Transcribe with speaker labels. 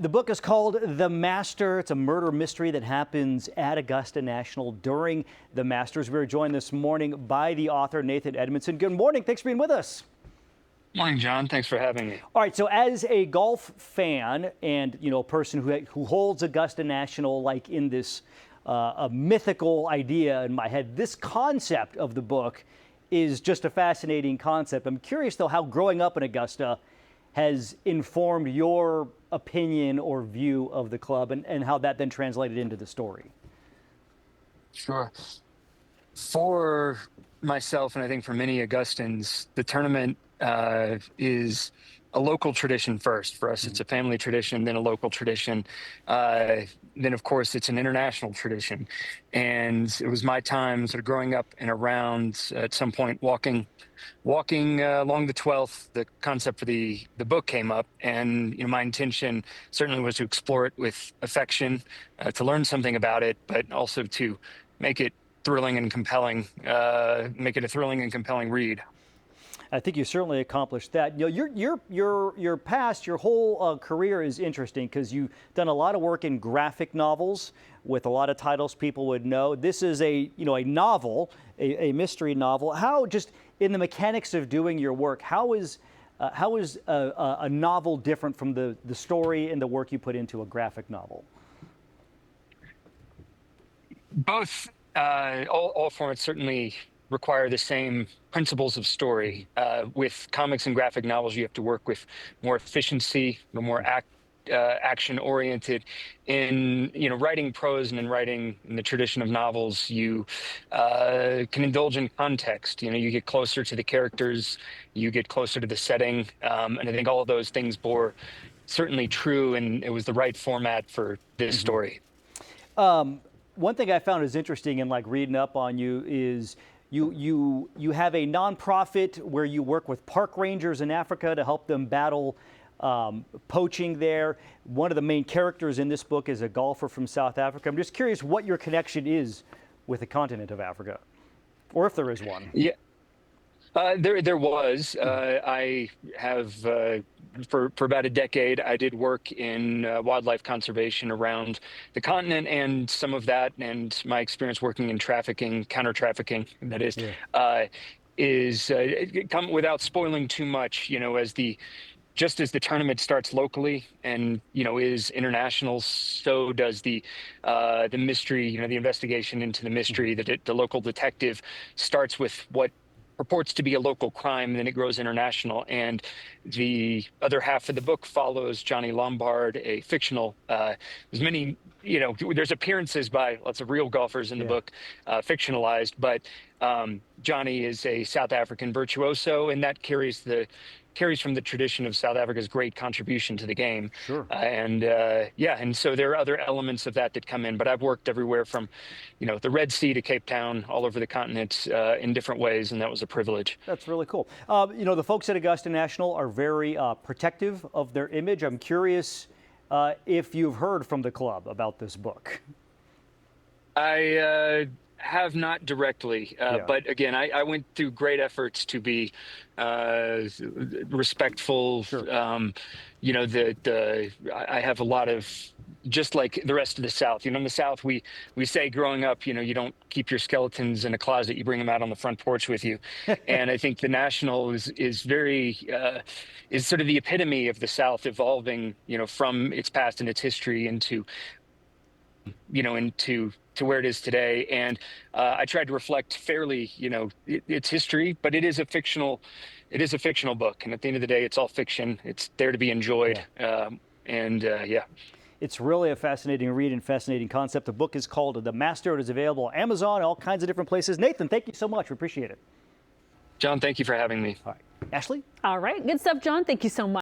Speaker 1: The book is called The Master. It's a murder mystery that happens at Augusta National during the Masters. We're joined this morning by the author, Nathan Edmondson. Good morning. Thanks for being with us.
Speaker 2: Morning, John. Thanks for having me.
Speaker 1: All right. So as a golf fan and, a person who holds Augusta National like in this a mythical idea in my head, this concept of the book is just a fascinating concept. I'm curious, though, how growing up in Augusta has informed your opinion or view of the club and how that then translated into the story.
Speaker 2: Sure. For myself, and I think for many Augustans, the tournament is a local tradition first. For us, it's a family tradition, then a local tradition. Then, of course, it's an international tradition. And it was my time sort of growing up and around at some point walking along the 12th, the concept for the book came up. And my intention certainly was to explore it with affection, to learn something about it, but also to make it thrilling and compelling, make it a thrilling and compelling read.
Speaker 1: I think you certainly accomplished that. Your past, your whole career is interesting because you've done a lot of work in graphic novels with a lot of titles people would know. This is a novel, a mystery novel. How, just in the mechanics of doing your work, how is a novel different from the story and the work you put into a graphic novel?
Speaker 2: Both, all formats certainly require the same principles of story. With comics and graphic novels, you have to work with more efficiency, more action-oriented. In writing prose and in writing in the tradition of novels, you can indulge in context. You get closer to the characters, you get closer to the setting, and I think all of those things bore certainly true, and it was the right format for this story.
Speaker 1: One thing I found is interesting in reading up on you is you have a nonprofit where you work with park rangers in Africa to help them battle poaching there. One of the main characters in this book is a golfer from South Africa. I'm just curious what your connection is with the continent of Africa, or if there is one.
Speaker 2: Yeah. There was. I have, for about a decade, I did work in wildlife conservation around the continent, and some of that, and my experience working in trafficking, counter-trafficking, that is, come without spoiling too much, just as the tournament starts locally and is international, so does the mystery, the investigation into the mystery. The local detective starts with what purports to be a local crime, then it grows international. And the other half of the book follows Johnny Lombard, a fictional, there's appearances by lots of real golfers in the book, fictionalized, but Johnny is a South African virtuoso, and that carries from the tradition of South Africa's great contribution to the game.
Speaker 1: Sure.
Speaker 2: And so there are other elements of that come in, but I've worked everywhere from, the Red Sea to Cape Town, all over the continent in different ways, and that was a privilege.
Speaker 1: That's really cool. The folks at Augusta National are very protective of their image. I'm curious if you've heard from the club about this book.
Speaker 2: I have not directly, but again, I went through great efforts to be respectful.
Speaker 1: Sure.
Speaker 2: I have a lot of, just like the rest of the South. In the South, we say growing up, you don't keep your skeletons in a closet, you bring them out on the front porch with you. And I think the National is very, is sort of the epitome of the South evolving, from its past and its history into where it is today. And I tried to reflect fairly, its history, but it is a fictional book. And at the end of the day, it's all fiction. It's there to be enjoyed.
Speaker 1: It's really a fascinating read and fascinating concept. The book is called The Master. It is available on Amazon, all kinds of different places. Nathan, thank you so much. We appreciate it.
Speaker 2: John, thank you for having me.
Speaker 1: All right. Ashley?
Speaker 3: All right. Good stuff, John. Thank you so much.